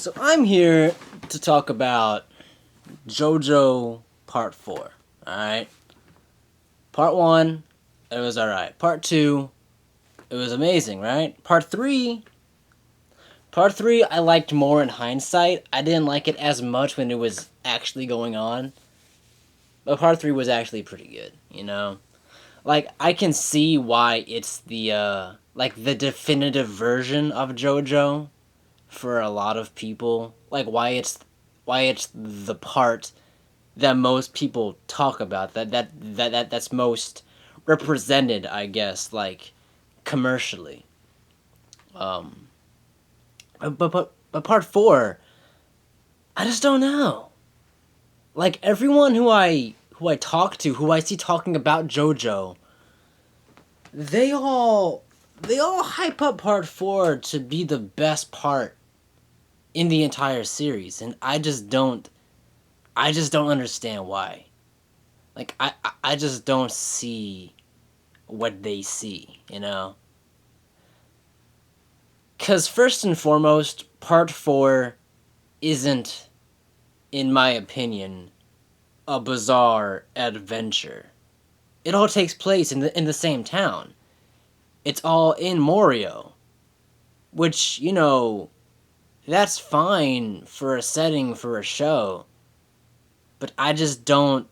So I'm here to talk about JoJo Part 4. Alright? Part 1, it was alright. Part 2, it was amazing, right? Part 3 I liked more in hindsight. I didn't like it as much when it was actually going on. But Part 3 was actually pretty good, you know? Like, I can see why it's the definitive version of JoJo for a lot of people. Like, why it's the part that most people talk about, that's most represented, I guess, like, commercially. Um, but Part 4, I just don't know. Like, everyone who I talk to, who I see talking about JoJo, they all they all hype up Part 4 to be the best part in the entire series, and I just don't understand why. Like, I just don't see what they see, you know? Because, first and foremost, Part 4 isn't, in my opinion, a bizarre adventure. It all takes place in the same town. It's all in Morio, which, that's fine for a setting for a show, but I just don't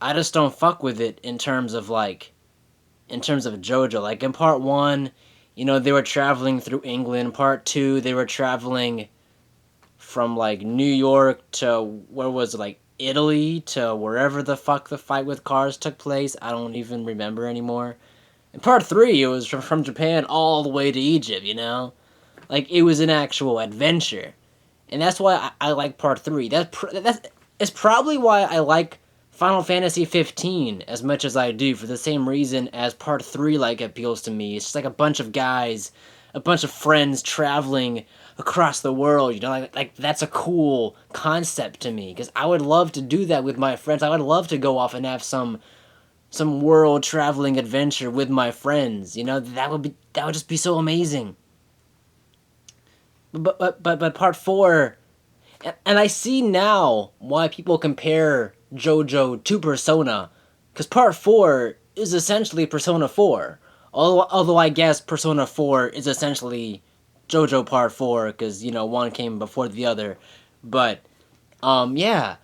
fuck with it in terms of JoJo. Like in part one, they were traveling through England. Part two, they were traveling from like New York to where was it, like Italy to wherever the fuck the fight with cars took place. I don't even remember anymore. In part three, it was from Japan all the way to Egypt. Like it was an actual adventure, and that's why I like part three. That's it's probably why I like Final Fantasy 15 as much as I do, for the same reason as part three like appeals to me. It's just like a bunch of guys, a bunch of friends traveling across the world. Like that's a cool concept to me because I would love to do that with my friends. I would love to go off and have some world traveling adventure with my friends. That would just be so amazing. But part four, and I see now why people compare JoJo to Persona, because part four is essentially Persona 4. Although I guess Persona 4 is essentially JoJo part 4, because one came before the other. But yeah,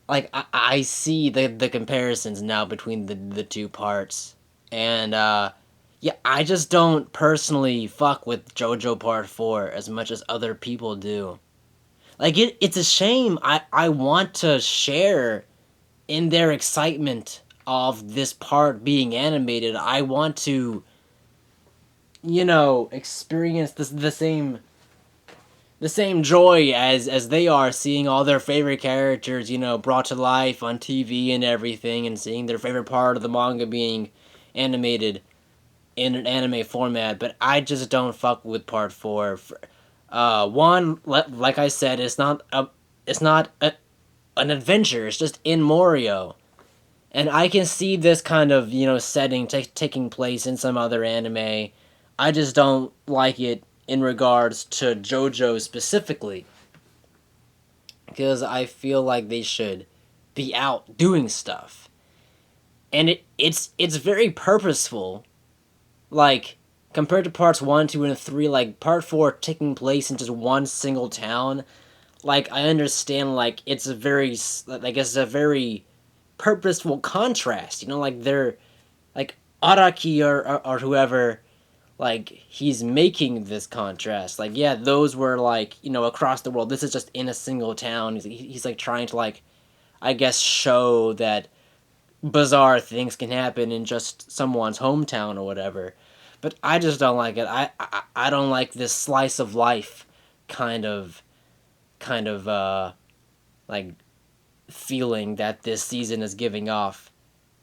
like I see the comparisons now between the two parts, and yeah, I just don't personally fuck with JoJo Part 4 as much as other people do. Like it's a shame. I want to share in their excitement of this part being animated. I want to, experience the same joy as they are, seeing all their favorite characters, brought to life on TV and everything, and seeing their favorite part of the manga being animated in an anime format. But I just don't fuck with part four. One, like I said, it's not an adventure. It's just in Morio, and I can see this kind of setting taking place in some other anime. I just don't like it in regards to JoJo specifically, because I feel like they should be out doing stuff, and it's very purposeful. Like, compared to parts 1, 2, and 3, like, part 4 taking place in just one single town, like, I understand, like, it's a very purposeful contrast, like, like, Araki or whoever, like, he's making this contrast. Like, yeah, those were, like, across the world. This is just in a single town. He's like, trying to, like, I guess, show that bizarre things can happen in just someone's hometown or whatever. But I just don't like it. I don't like this slice of life kind of like feeling that this season is giving off.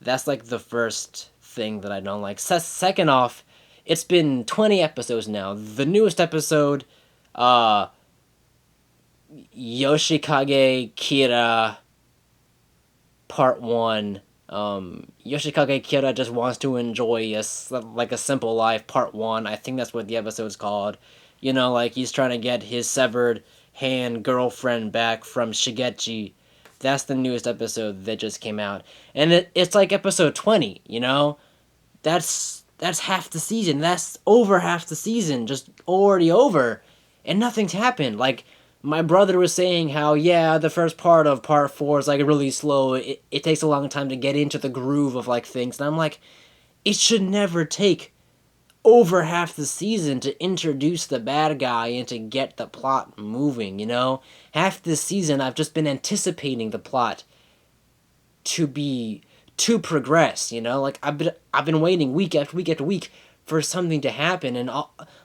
That's like the first thing that I don't like. Second off, it's been 20 episodes now. The newest episode, uh Yoshikage Kira Part 1. Yoshikage Kira just wants to enjoy like a simple life. Part 1. I think that's what the episode's called. Like he's trying to get his severed hand girlfriend back from Shigechi. That's the newest episode that just came out. And it's like episode 20, you know? That's half the season. That's over half the season. Just already over. And nothing's happened. Like, my brother was saying how, yeah, the first part of part 4 is, like, really slow. It takes a long time to get into the groove of, like, things. And I'm like, it should never take over half the season to introduce the bad guy and to get the plot moving, you know? Half the season I've just been anticipating the plot to progress, you know? Like I've been waiting week after week after week for something to happen, and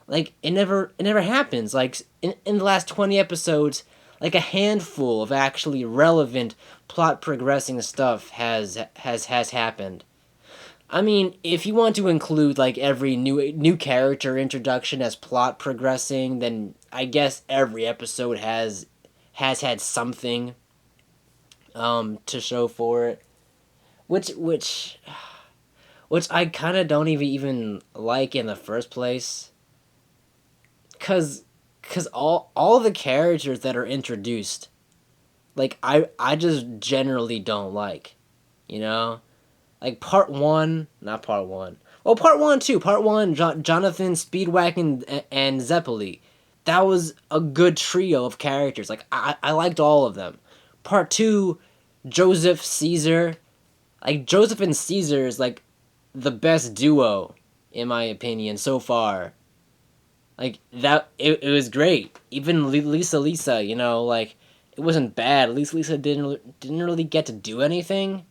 like it never happens. Like in the last 20 episodes, like a handful of actually relevant plot progressing stuff has happened. I mean, if you want to include like every new character introduction as plot progressing, then I guess every episode has had something to show for it, which which I kind of don't even like in the first place, cuz all the characters that are introduced, like I just generally don't like, you know? Like part 1, not part 1. Well, part 1 too. Part 1, Jonathan, Speedwagon, and Zeppeli. That was a good trio of characters. Like I liked all of them. Part 2, Joseph, Caesar. Like Joseph and Caesar is like the best duo in my opinion so far. Like that it was great. Even Lisa, you know, like it wasn't bad. At least Lisa didn't really get to do anything,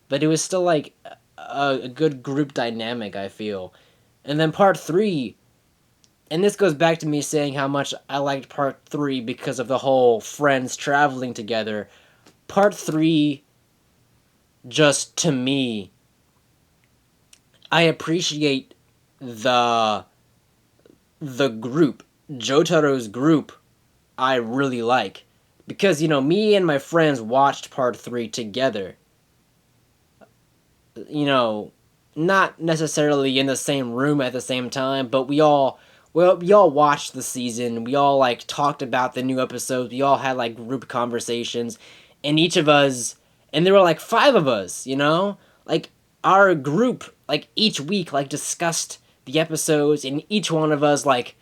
but it was still like a good group dynamic, I feel. And then part 3, and this goes back to me saying how much I liked part 3 because of the whole friends traveling together. Part 3, just to me, I appreciate the group, Jotaro's group, I really like. Because, you know, me and my friends watched part 3 together. You know, not necessarily in the same room at the same time, but we all watched the season. We all like talked about the new episodes. We all had like group conversations, and each of us, and there were like 5 of us, you know? Like our group like each week like discussed the episodes, and each one of us like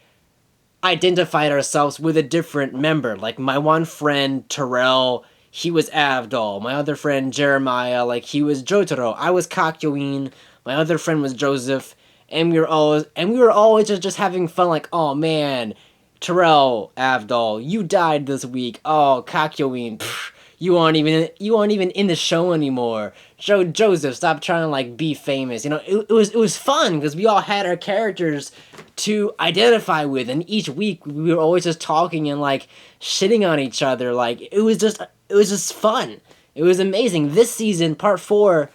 identified ourselves with a different member. Like my one friend, Terrell, he was Avdol. My other friend, Jeremiah, like he was Jotaro. I was Kakyoin. My other friend was Joseph. And we were always just having fun, like, oh man, Terrell, Avdol, you died this week. Oh, Kakyoin, pfft, you aren't even in the show anymore. Joseph, stop trying to like be famous. You know, it was fun because we all had our characters to identify with, and each week we were always just talking and like shitting on each other. Like it was just fun. It was amazing. This season, part 4,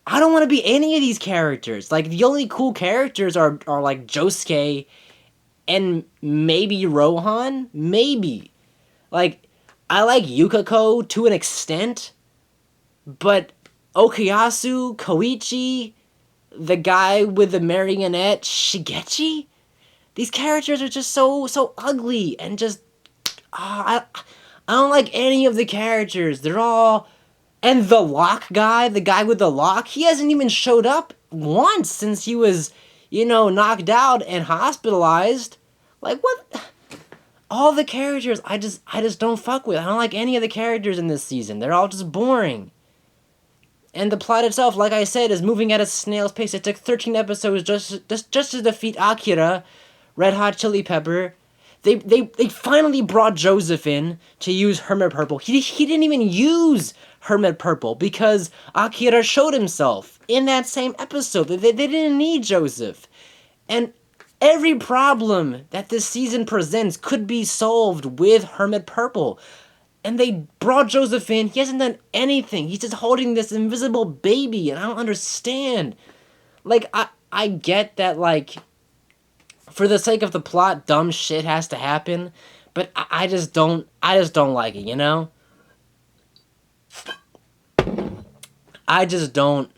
I don't want to be any of these characters. Like the only cool characters are like Josuke and maybe Rohan, maybe. Like I like Yukiko to an extent, but Okuyasu, Koichi, the guy with the marionette, Shigechi, these characters are just so ugly and just I don't like any of the characters. They're all, and the lock guy, the guy with the lock, he hasn't even showed up once since he was, you know, knocked out and hospitalized. Like what? All the characters I just don't fuck with. I don't like any of the characters in this season. They're all just boring. And the plot itself, like I said, is moving at a snail's pace. It took 13 episodes just to defeat Akira, Red Hot Chili Pepper. They finally brought Joseph in to use Hermit Purple. He didn't even use Hermit Purple because Akira showed himself in that same episode. They didn't need Joseph. And every problem that this season presents could be solved with Hermit Purple. And they brought Joseph in. He hasn't done anything. He's just holding this invisible baby, and I don't understand. Like, I get that, like, for the sake of the plot, dumb shit has to happen, but I just don't like it, you know? I just don't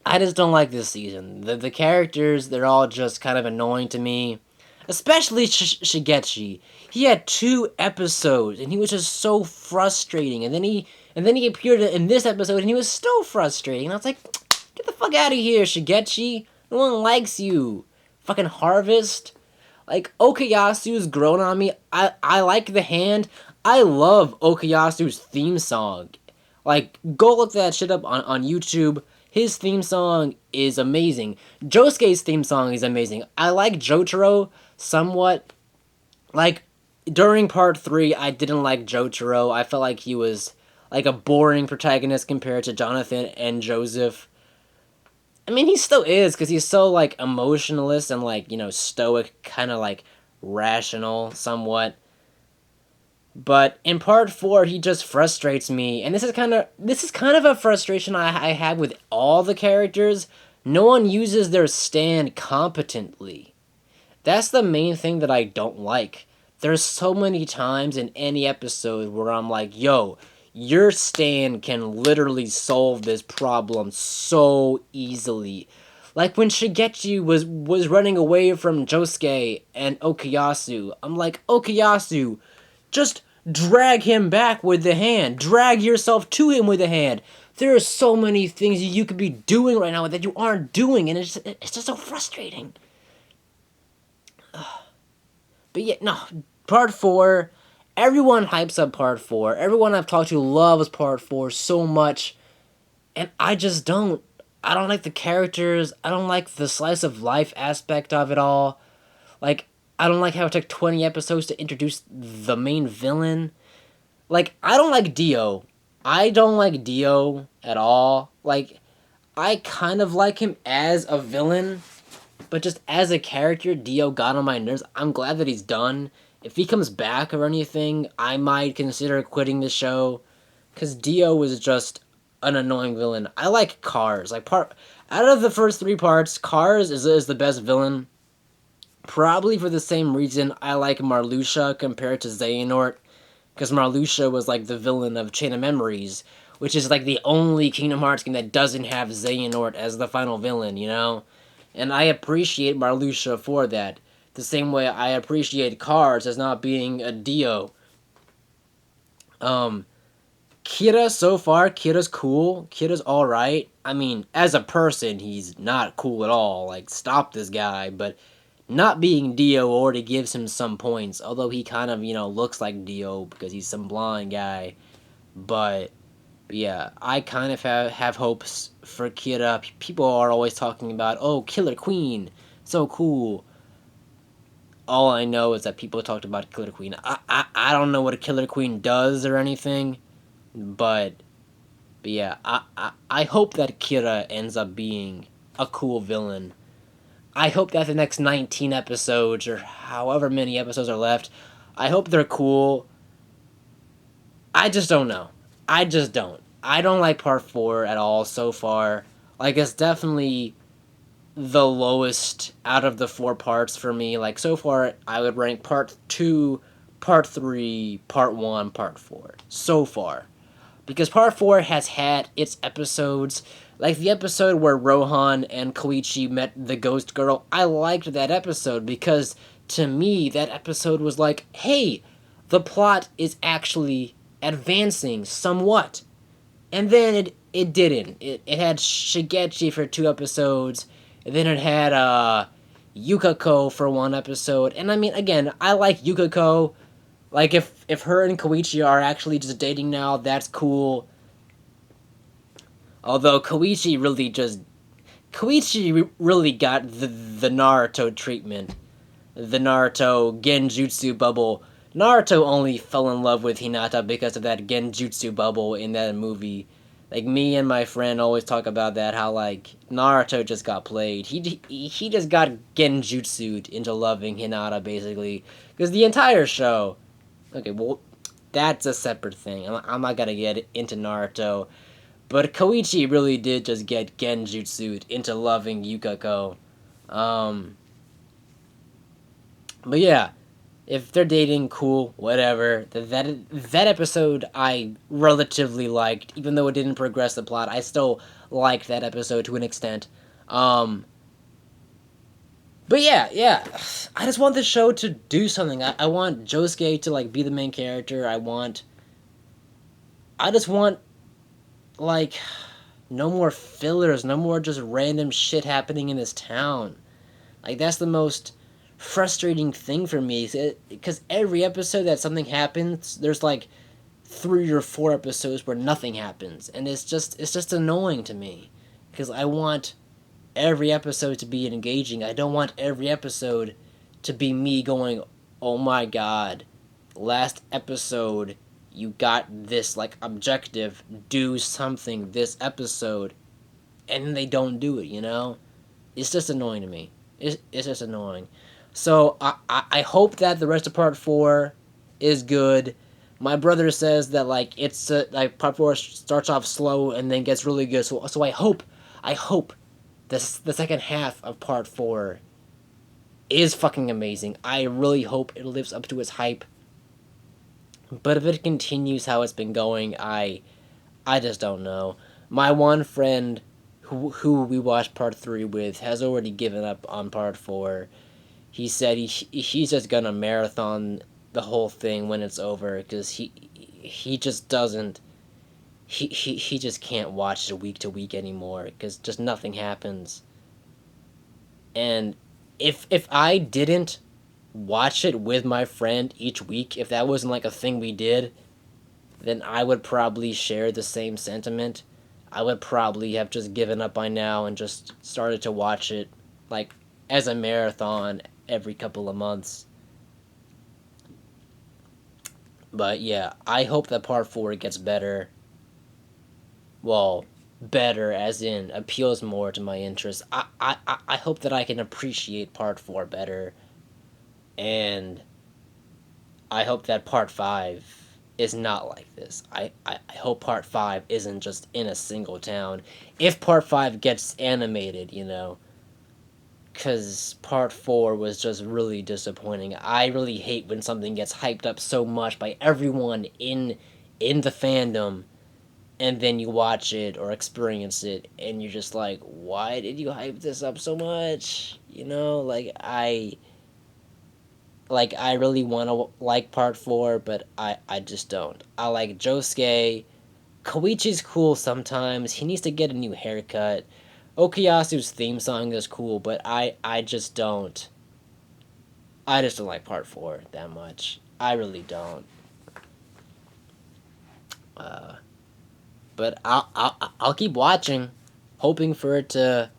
like this season. The characters, they're all just kind of annoying to me. especially Shigechi. He had 2 episodes, and he was just so frustrating. And then he appeared in this episode, and he was still frustrating. And I was like, get the fuck out of here, Shigechi. No one likes you. Fucking Harvest. Like, Okuyasu's grown on me. I like the hand. I love Okuyasu's theme song. Like, go look that shit up on YouTube. His theme song is amazing. Josuke's theme song is amazing. I like Jotaro somewhat. Like, during part 3, I didn't like Jotaro. I felt like he was like a boring protagonist compared to Jonathan and Joseph. I mean, he still is, because he's so, like, emotionalist and, like, stoic, kind of, like, rational, somewhat. But in part 4, he just frustrates me, and this is kind of a frustration I have with all the characters. No one uses their stand competently. That's the main thing that I don't like. There's so many times in any episode where I'm like, yo, your stand can literally solve this problem so easily. Like when Shigechi was running away from Josuke and Okuyasu. I'm like, Okuyasu, just drag him back with the hand. Drag yourself to him with the hand. There are so many things you could be doing right now that you aren't doing, and it's just so frustrating. But yeah, no, part 4, everyone hypes up part 4. Everyone I've talked to loves part 4 so much, and I just don't. I don't like the characters. I don't like the slice of life aspect of it all. Like, I don't like how it took 20 episodes to introduce the main villain. Like, I don't like Dio. I don't like Dio at all. Like, I kind of like him as a villain, but just as a character, Dio got on my nerves. I'm glad that he's done. If he comes back or anything, I might consider quitting the show, because Dio was just an annoying villain. I like Cars. Out of the first 3 parts, Cars is the best villain. Probably for the same reason I like Marluxia compared to Xehanort, because Marluxia was like the villain of Chain of Memories, which is like the only Kingdom Hearts game that doesn't have Xehanort as the final villain, And I appreciate Marluxia for that. The same way I appreciate Cars as not being a Dio. Kira, so far, Kira's cool. Kira's alright. I mean, as a person, he's not cool at all. Like, stop this guy. But not being Dio already gives him some points. Although he kind of, looks like Dio because he's some blonde guy. But yeah, I kind of have hopes for Kira. People are always talking about, oh, Killer Queen. So cool. All I know is that people talked about Killer Queen. I don't know what a Killer Queen does or anything. But yeah, I hope that Kira ends up being a cool villain. I hope that the next 19 episodes, or however many episodes are left, I hope they're cool. I just don't know. I just don't. I don't like part 4 at all so far. Like, it's definitely the lowest out of the 4 parts for me. Like, so far, I would rank part 2, part 3, part 1, part 4. So far. Because part 4 has had its episodes, like the episode where Rohan and Koichi met the ghost girl. I liked that episode because, to me, that episode was like, hey, the plot is actually advancing somewhat. And then it didn't. It had Shigechi for 2 episodes, and then it had Yukiko for 1 episode. And I mean, again, I like Yukiko. Like, if her and Koichi are actually just dating now, that's cool. Although Koichi really got the Naruto treatment. The Naruto Genjutsu bubble. Naruto only fell in love with Hinata because of that Genjutsu bubble in that movie. Like, me and my friend always talk about that, how, like, Naruto just got played. He just got Genjutsu'd into loving Hinata, basically. Because the entire show... Okay, well, that's a separate thing. I'm not gonna get into Naruto. But Koichi really did just get Genjutsu'd into loving Yukiko. But yeah, if they're dating, cool, whatever. That episode I relatively liked, even though it didn't progress the plot. I still liked that episode to an extent. But yeah, I just want the show to do something. I want Josuke to like be the main character. I just want like no more fillers, no more just random shit happening in this town. Like that's the most frustrating thing for me because every episode that something happens, there's like 3 or 4 episodes where nothing happens, and it's just annoying to me because I want every episode to be engaging. I don't want every episode to be me going, "Oh my god, last episode you got this like objective, do something this episode," and then they don't do it, you know? It's just annoying to me. It's just annoying. So I hope that the rest of part 4 is good. My brother says that like it's like part 4 starts off slow and then gets really good. So I hope the second half of part 4 is fucking amazing. I really hope it lives up to its hype. But if it continues how it's been going, I just don't know. My one friend who we watched part 3 with has already given up on part 4. He said he's just gonna marathon the whole thing when it's over because he just doesn't he just can't watch it week to week anymore because just nothing happens. And if I didn't watch it with my friend each week, if that wasn't like a thing we did, then I would probably share the same sentiment. I would probably have just given up by now and just started to watch it like as a marathon every couple of months. But yeah, I hope that part 4 gets better. Well, better as in appeals more to my interests. I hope that I can appreciate part 4 better, and I hope that part 5 is not like this. I hope part 5 isn't just in a single town. If part 5 gets animated, you know, because part 4 was just really disappointing. I really hate when something gets hyped up so much by everyone in the fandom, and then you watch it or experience it and you're just like, why did you hype this up so much? You know, I really want to like part 4, but I just don't. I like Josuke. Koichi's cool sometimes. He needs to get a new haircut. Okuyasu's theme song is cool, but I just don't. I just don't like part 4 that much. I really don't. Uh, but I'll keep watching, hoping for it to,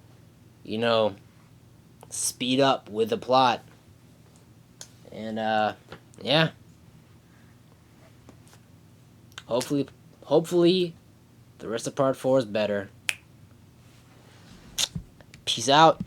you know, speed up with the plot. And yeah, hopefully the rest of part 4 is better. Peace out.